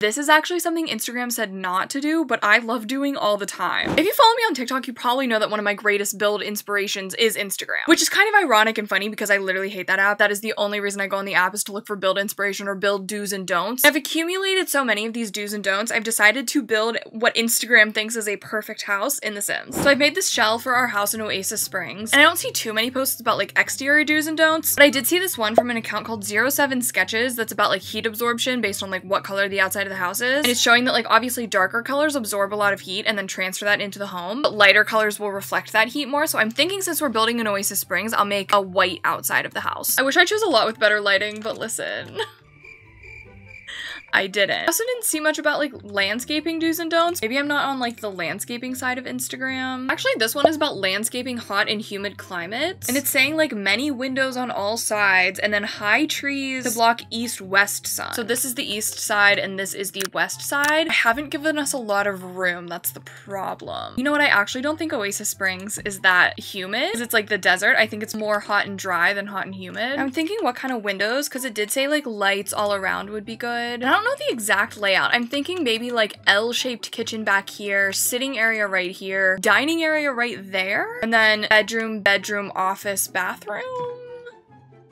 This is actually something Instagram said not to do, but I love doing all the time. If you follow me on TikTok, you probably know that one of my greatest build inspirations is Instagram, which is kind of ironic and funny because I literally hate that app. That is the only reason I go on the app, is to look for build inspiration or build do's and don'ts. I've accumulated so many of these do's and don'ts, I've decided to build what Instagram thinks is a perfect house in The Sims. So I've made this shell for our house in Oasis Springs, and I don't see too many posts about like exterior do's and don'ts, but I did see this one from an account called 07 Sketches that's about like heat absorption based on like what color the outside of the house is. And it's showing that like obviously darker colors absorb a lot of heat and then transfer that into the home, but lighter colors will reflect that heat more. So I'm thinking since we're building in Oasis Springs, I'll make a white outside of the house. I wish I chose a lot with better lighting, but listen. I didn't. I also didn't see much about like landscaping do's and don'ts. Maybe I'm not on like the landscaping side of Instagram. Actually, this one is about landscaping hot and humid climates. And it's saying like many windows on all sides and then high trees to block east-west sun. So this is the east side and this is the west side. I haven't given us a lot of room. That's the problem. You know what? I actually don't think Oasis Springs is that humid because it's like the desert. I think it's more hot and dry than hot and humid. I'm thinking what kind of windows, because it did say like lights all around would be good. And I don't know the exact layout. I'm thinking maybe like L-shaped kitchen back here, sitting area right here, dining area right there, and then bedroom, office, bathroom.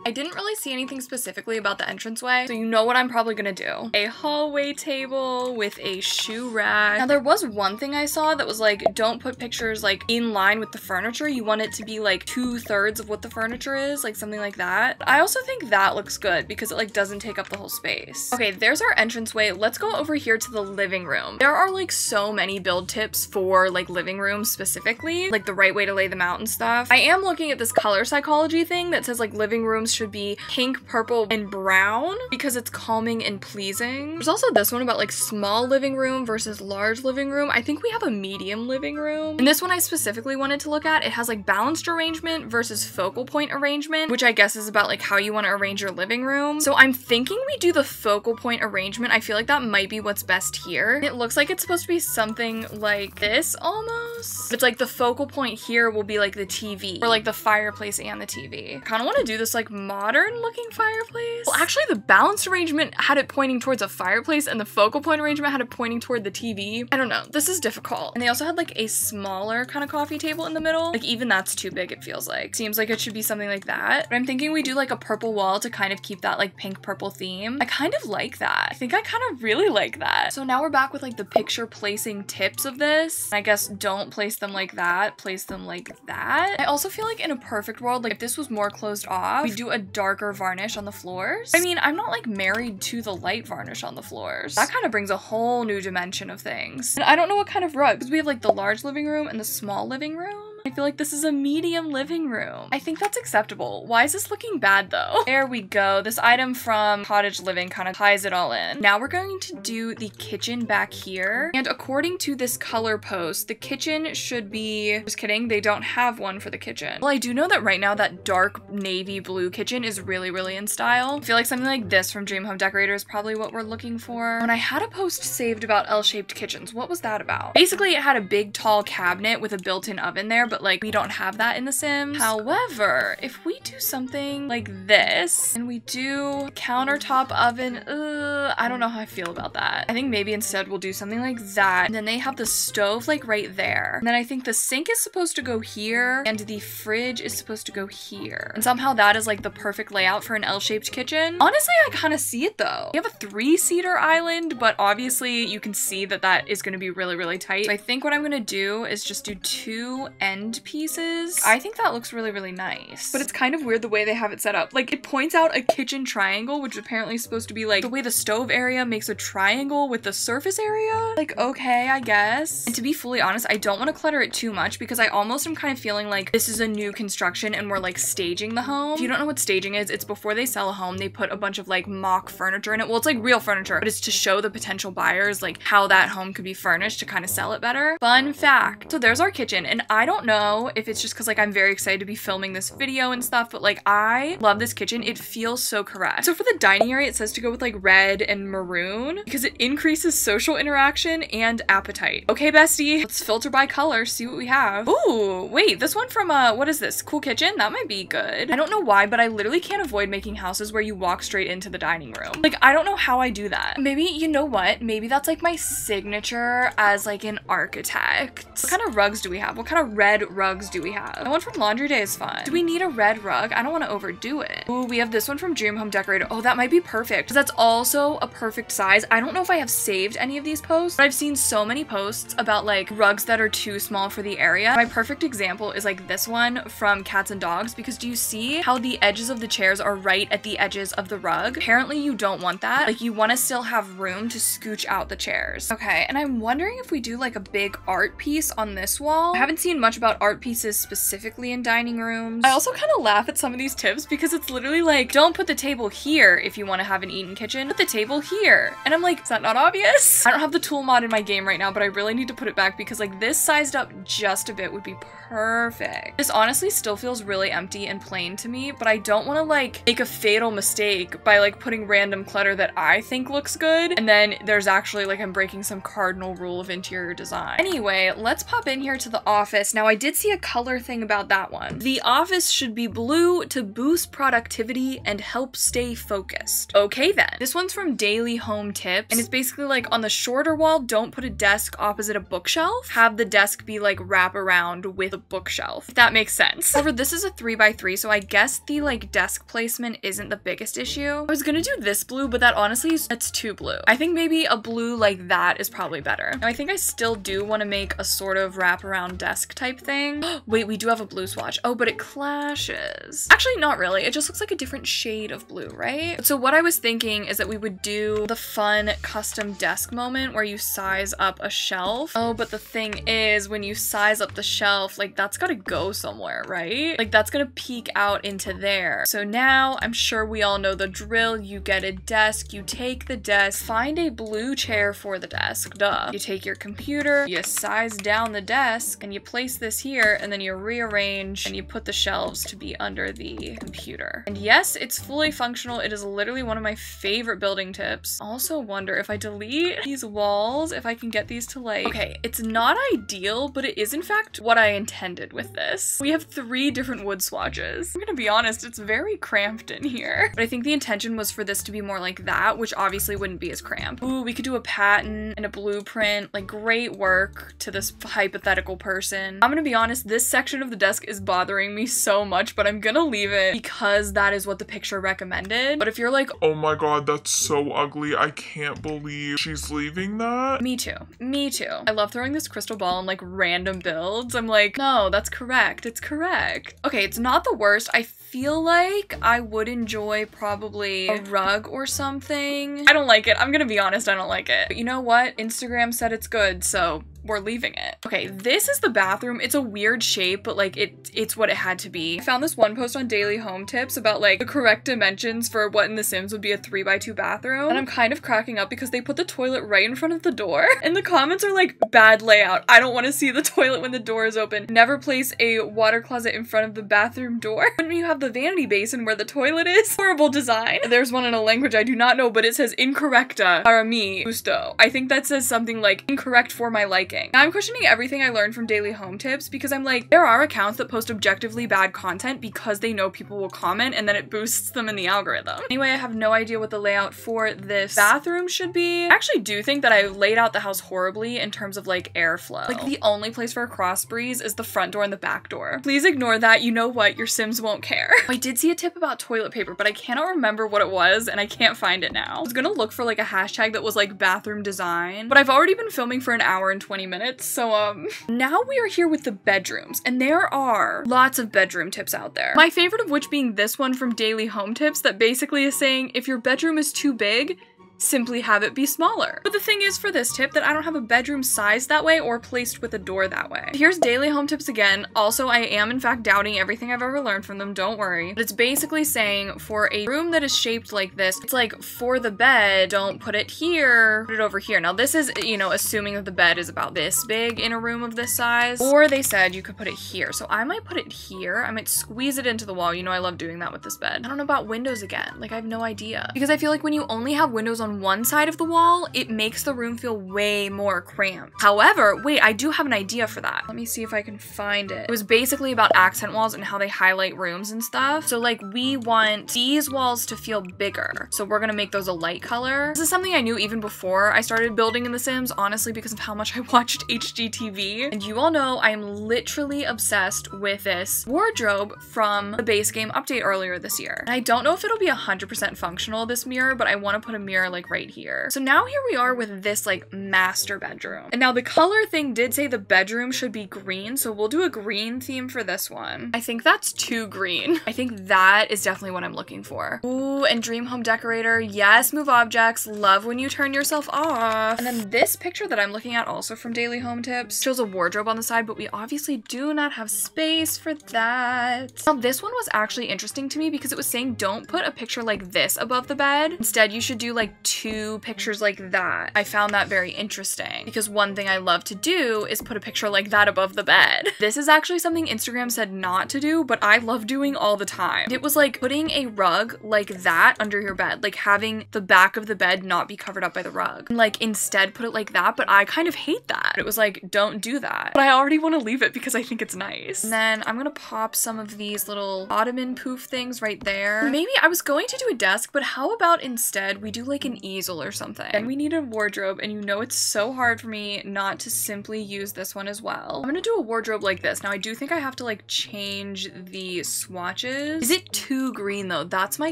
I didn't really see anything specifically about the entranceway, so you know what I'm probably gonna do. A hallway table with a shoe rack. Now there was one thing I saw that was like, don't put pictures like in line with the furniture. You want it to be like 2/3 of what the furniture is, like something like that. I also think that looks good because it like doesn't take up the whole space. Okay, there's our entranceway. Let's go over here to the living room. There are like so many build tips for like living rooms specifically, like the right way to lay them out and stuff. I am looking at this color psychology thing that says like living rooms should be pink, purple, and brown because it's calming and pleasing. There's also this one about like small living room versus large living room. I think we have a medium living room. And this one I specifically wanted to look at. It has like balanced arrangement versus focal point arrangement, which I guess is about like how you want to arrange your living room. So I'm thinking we do the focal point arrangement. I feel like that might be what's best here. It looks like it's supposed to be something like this almost. It's like the focal point here will be like the TV or like the fireplace and the TV. I kind of want to do this like modern looking fireplace. Well, actually the balanced arrangement had it pointing towards a fireplace and the focal point arrangement had it pointing toward the TV. I don't know. This is difficult. And they also had like a smaller kind of coffee table in the middle. Like even that's too big, it feels like. Seems like it should be something like that. But I'm thinking we do like a purple wall to kind of keep that like pink purple theme. I kind of like that. I think I kind of really like that. So now we're back with like the picture placing tips of this. I guess don't place them like that. Place them like that. I also feel like in a perfect world, like if this was more closed off, we do a darker varnish on the floors. I mean, I'm not like married to the light varnish on the floors. That kind of brings a whole new dimension of things. And I don't know what kind of rug, because we have like the large living room and the small living room. I feel like this is a medium living room. I think that's acceptable. Why is this looking bad though? There we go. This item from Cottage Living kind of ties it all in. Now we're going to do the kitchen back here. And according to this color post, the kitchen should be, just kidding, they don't have one for the kitchen. Well, I do know that right now that dark navy blue kitchen is really, really in style. I feel like something like this from Dream Home Decorator is probably what we're looking for. When I had a post saved about L-shaped kitchens, what was that about? Basically, it had a big tall cabinet with a built-in oven there, but like we don't have that in The Sims. However, if we do something like this and we do countertop oven, I don't know how I feel about that. I think maybe instead we'll do something like that. And then they have the stove like right there. And then I think the sink is supposed to go here and the fridge is supposed to go here. And somehow that is like the perfect layout for an L-shaped kitchen. Honestly, I kind of see it though. We have a 3-seater island, but obviously you can see that that is going to be really, really tight. So I think what I'm going to do is just do 2 end pieces. I think that looks really, really nice. But it's kind of weird the way they have it set up. Like it points out a kitchen triangle, which apparently is supposed to be like the way the stove area makes a triangle with the surface area. Like, okay, I guess. And to be fully honest, I don't want to clutter it too much because I almost am kind of feeling like this is a new construction and we're like staging the home. If you don't know what staging is, it's before they sell a home, they put a bunch of like mock furniture in it. Well, it's like real furniture, but it's to show the potential buyers like how that home could be furnished to kind of sell it better. Fun fact. So there's our kitchen, and I don't know know if it's just because like I'm very excited to be filming this video and stuff, but like I love this kitchen. It feels so correct. So for the dining area, it says to go with like red and maroon because it increases social interaction and appetite. Okay, bestie, let's filter by color, see what we have. Ooh, wait, this one from what is this? Cool Kitchen? That might be good. I don't know why, but I literally can't avoid making houses where you walk straight into the dining room. Like, I don't know how I do that. Maybe, you know what? Maybe that's like my signature as like an architect. What kind of rugs do we have? What kind of red rugs do we have? The one from Laundry Day is fun. Do we need a red rug? I don't want to overdo it. Ooh, we have this one from Dream Home Decorator. Oh, that might be perfect because that's also a perfect size. I don't know if I have saved any of these posts, but I've seen so many posts about like rugs that are too small for the area. My perfect example is like this one from Cats and Dogs, because do you see how the edges of the chairs are right at the edges of the rug? Apparently you don't want that. Like, you want to still have room to scooch out the chairs. Okay, and I'm wondering if we do like a big art piece on this wall. I haven't seen much about art pieces specifically in dining rooms. I also kind of laugh at some of these tips because it's literally like, don't put the table here if you want to have an eat-in kitchen. Put the table here. And I'm like, is that not obvious? I don't have the tool mod in my game right now, but I really need to put it back because like this sized up just a bit would be perfect. This honestly still feels really empty and plain to me, but I don't want to like make a fatal mistake by like putting random clutter that I think looks good, and then there's actually like I'm breaking some cardinal rule of interior design. Anyway, let's pop in here to the office. Now I did see a color thing about that one. The office should be blue to boost productivity and help stay focused. Okay then. This one's from Daily Home Tips, and it's basically like on the shorter wall, don't put a desk opposite a bookshelf. Have the desk be like wrap around with a bookshelf, if that makes sense. However, this is a 3x3, so I guess the like desk placement isn't the biggest issue. I was gonna do this blue, but that honestly is, it's too blue. I think maybe a blue like that is probably better. Now I think I still do want to make a sort of wraparound desk type thing. Wait, we do have a blue swatch. Oh, but it clashes. Actually, not really. It just looks like a different shade of blue, right? So what I was thinking is that we would do the fun custom desk moment where you size up a shelf. Oh, but the thing is, when you size up the shelf, like that's gotta go somewhere, right? Like that's gonna peek out into there. So now I'm sure we all know the drill. You get a desk, you take the desk, find a blue chair for the desk, duh. You take your computer, you size down the desk, and you place this here, and then you rearrange and you put the shelves to be under the computer. And yes, it's fully functional. It is literally one of my favorite building tips. Also wonder if I delete these walls, if I can get these to like, okay, it's not ideal, but it is in fact what I intended with this. We have 3 different wood swatches. I'm gonna be honest, it's very cramped in here. But I think the intention was for this to be more like that, which obviously wouldn't be as cramped. Ooh, we could do a pattern and a blueprint. Like, great work to this hypothetical person. I'm gonna be honest, this section of the desk is bothering me so much, but I'm gonna leave it because that is what the picture recommended. But if you're like, oh my god, that's so ugly, I can't believe she's leaving that. Me too. Me too. I love throwing this crystal ball in like random builds. I'm like, no, that's correct. It's correct. Okay, it's not the worst. I feel like I would enjoy probably a rug or something. I don't like it. I'm gonna be honest, I don't like it. But you know what? Instagram said it's good, so we're leaving it. Okay, this is the bathroom. It's a weird shape, but like it's what it had to be. I found this one post on Daily Home Tips about like the correct dimensions for what in The Sims would be a 3x2 bathroom. And I'm kind of cracking up because they put the toilet right in front of the door. And the comments are like, bad layout. I don't want to see the toilet when the door is open. Never place a water closet in front of the bathroom door. Wouldn't you have the vanity basin where the toilet is? Horrible design. There's one in a language I do not know, but it says incorrecta para mi gusto. I think that says something like incorrect for my liking. Now I'm questioning everything I learned from Daily Home Tips because I'm like, there are accounts that post objectively bad content because they know people will comment and then it boosts them in the algorithm. Anyway, I have no idea what the layout for this bathroom should be. I actually do think that I laid out the house horribly in terms of like airflow. Like, the only place for a cross breeze is the front door and the back door. Please ignore that. You know what? Your Sims won't care. I did see a tip about toilet paper, but I cannot remember what it was and I can't find it now. I was gonna look for like a hashtag that was like bathroom design, but I've already been filming for an hour and 20 minutes, so now we are here with the bedrooms, and there are lots of bedroom tips out there. My favorite of which being this one from Daily Home Tips that basically is saying if your bedroom is too big, simply have it be smaller. But the thing is for this tip that I don't have a bedroom sized that way or placed with a door that way. Here's daily home tips again. Also, I am in fact doubting everything I've ever learned from them, don't worry. But it's basically saying for a room that is shaped like this, it's like for the bed, don't put it here, put it over here. Now this is, you know, assuming that the bed is about this big in a room of this size, or they said you could put it here. So I might put it here. I might squeeze it into the wall. You know, I love doing that with this bed. I don't know about windows again. Like I have no idea. Because I feel like when you only have windows on one side of the wall, it makes the room feel way more cramped. However, wait, I do have an idea for that. Let me see if I can find it. It was basically about accent walls and how they highlight rooms and stuff. So like we want these walls to feel bigger. So we're gonna make those a light color. This is something I knew even before I started building in The Sims, honestly, because of how much I watched HGTV. And you all know I am literally obsessed with this wardrobe from the base game update earlier this year. And I don't know if it'll be 100% functional, this mirror, but I want to put a mirror like right here. So now here we are with this like master bedroom. And now the color thing did say the bedroom should be green, so we'll do a green theme for this one. I think that's too green. I think that is definitely what I'm looking for. Ooh, and dream home decorator. Yes, move objects. Love when you turn yourself off. And then this picture that I'm looking at also from Daily Home Tips shows a wardrobe on the side, but we obviously do not have space for that. Now this one was actually interesting to me because it was saying don't put a picture like this above the bed. Instead, you should do like 2 pictures like that. I found that very interesting because one thing I love to do is put a picture like that above the bed. This is actually something Instagram said not to do, but I love doing all the time. It was like putting a rug like that under your bed, like having the back of the bed not be covered up by the rug. And like instead put it like that, but I kind of hate that. It was like, don't do that. But I already want to leave it because I think it's nice. And then I'm gonna pop some of these little ottoman poof things right there. Maybe I was going to do a desk, but how about instead we do like an easel or something? And we need a wardrobe, and you know it's so hard for me not to simply use this one as well. I'm gonna do a wardrobe like this. Now I do think I have to like change the swatches. Is it too green though? That's my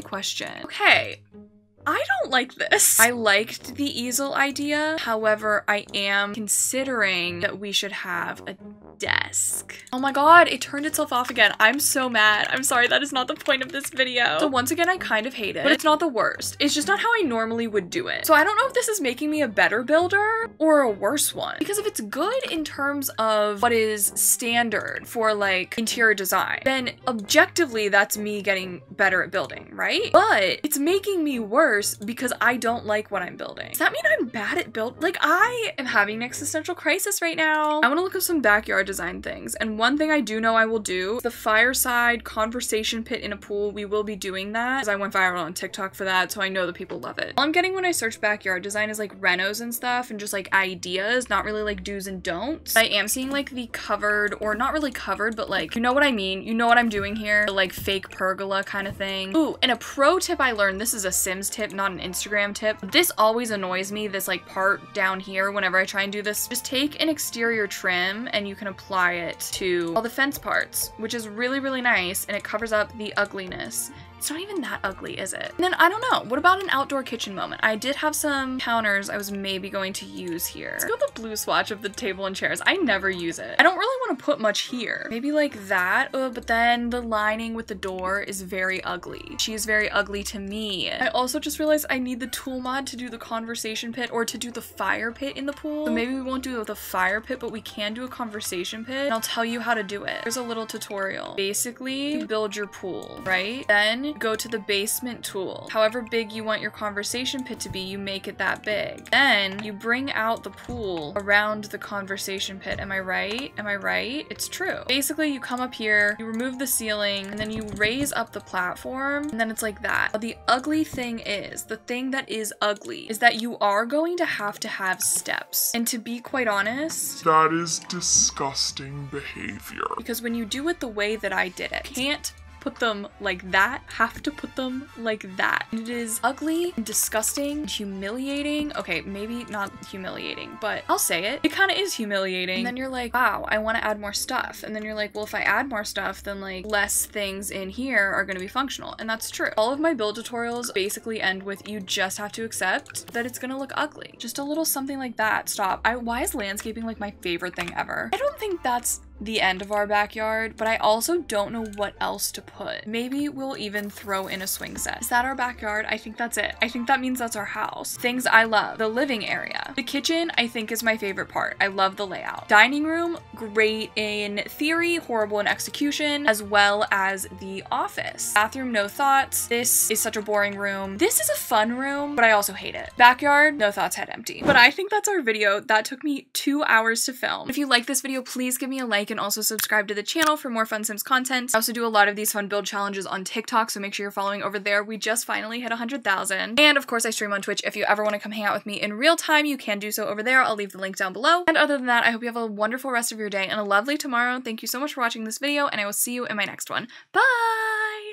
question. Okay. I don't like this. I liked the easel idea. However, I am considering that we should have a desk. Oh my god, it turned itself off again. I'm so mad. I'm sorry, that is not the point of this video. So once again, I kind of hate it, but it's not the worst. It's just not how I normally would do it. So I don't know if this is making me a better builder or a worse one. Because if it's good in terms of what is standard for like interior design, then objectively that's me getting better at building, right? But it's making me worse because I don't like what I'm building. Does that mean I'm bad at build? Like I am having an existential crisis right now. I want to look up some backyard design things. And one thing I do know I will do, the fireside conversation pit in a pool. We will be doing that because I went viral on TikTok for that. So I know that people love it. All I'm getting when I search backyard design is like renos and stuff and just like ideas, not really like do's and don'ts. I am seeing like the covered, or not really covered, but like, you know what I mean? You know what I'm doing here? The, like fake pergola kind of thing. Ooh, and a pro tip I learned, this is a Sims tip, not an Instagram tip. This always annoys me, this like part down here whenever I try and do this. Just take an exterior trim and you can apply it to all the fence parts, which is really, really nice, and it covers up the ugliness. It's not even that ugly, is it? And then I don't know, what about an outdoor kitchen moment? I did have some counters I was maybe going to use here. Let's go with the blue swatch of the table and chairs. I never use it. I don't really want to put much here. Maybe like that, but then the lining with the door is very ugly. She is very ugly to me. I also just realized I need the tool mod to do the conversation pit or to do the fire pit in the pool. So maybe we won't do it with a fire pit, but we can do a conversation pit, and I'll tell you how to do it. There's a little tutorial. Basically, you build your pool, right? Then go to the basement tool. However big you want your conversation pit to be, you make it that big. Then you bring out the pool around the conversation pit. Am I right? Am I right? It's true. Basically, you come up here, you remove the ceiling, and then you raise up the platform, and then it's like that. But the ugly thing is, the thing that is ugly is that you are going to have steps. And to be quite honest, that is disgusting behavior. because when you do it the way that I did it, can't put them like that, have to put them like that. And it is ugly and disgusting and humiliating. Okay, maybe not humiliating, but I'll say it. It kind of is humiliating. And then you're like, wow, I want to add more stuff. And then you're like, well, if I add more stuff, then like less things in here are going to be functional. And that's true. All of my build tutorials basically end with you just have to accept that it's going to look ugly. Just a little something like that. Stop. Why is landscaping like my favorite thing ever? I don't think that's the end of our backyard, but I also don't know what else to put. Maybe we'll even throw in a swing set. Is that our backyard? I think that's it. I think that means that's our house. Things I love. The living area. The kitchen, I think, is my favorite part. I love the layout. Dining room, great in theory, horrible in execution, as well as the office. Bathroom, no thoughts. This is such a boring room. This is a fun room, but I also hate it. Backyard, no thoughts, head empty. But I think that's our video. That took me 2 hours to film. If you like this video, please give me a like and also subscribe to the channel for more fun Sims content. I also do a lot of these fun build challenges on TikTok, so make sure you're following over there. We just finally hit 100,000. And of course, I stream on Twitch. If you ever want to come hang out with me in real time, you can do so over there. I'll leave the link down below. And other than that, I hope you have a wonderful rest of your day and a lovely tomorrow. Thank you so much for watching this video, and I will see you in my next one. Bye!